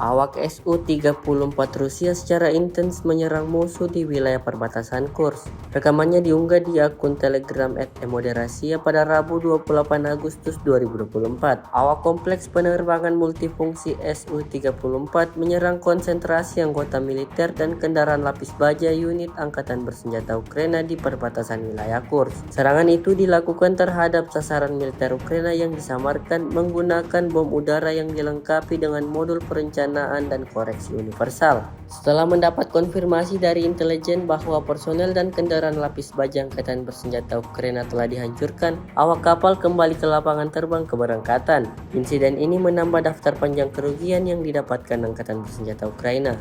Awak Su-34 Rusia secara intens menyerang musuh di wilayah perbatasan Kursk. Rekamannya diunggah di akun Telegram @emoderasia pada Rabu 28 Agustus 2024. Awak kompleks penerbangan multifungsi Su-34 menyerang konsentrasi anggota militer dan kendaraan lapis baja unit angkatan bersenjata Ukraina di perbatasan wilayah Kursk. Serangan itu dilakukan terhadap sasaran militer Ukraina yang disamarkan menggunakan bom udara yang dilengkapi dengan modul perencanaan dan koreksi universal. Setelah mendapat konfirmasi dari intelijen bahwa personel dan kendaraan lapis baja angkatan bersenjata Ukraina telah dihancurkan, awak kapal kembali ke lapangan terbang keberangkatan. Insiden ini menambah daftar panjang kerugian yang didapatkan angkatan bersenjata Ukraina.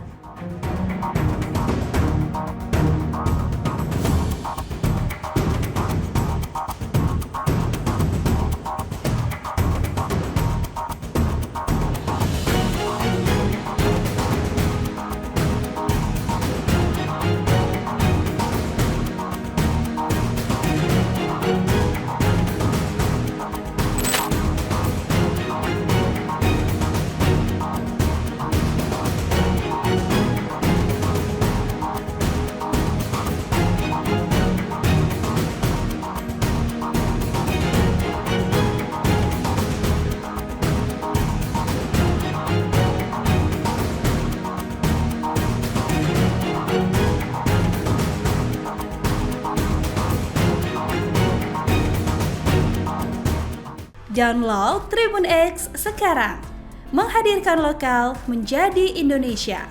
Download Tribun X sekarang, menghadirkan lokal menjadi Indonesia.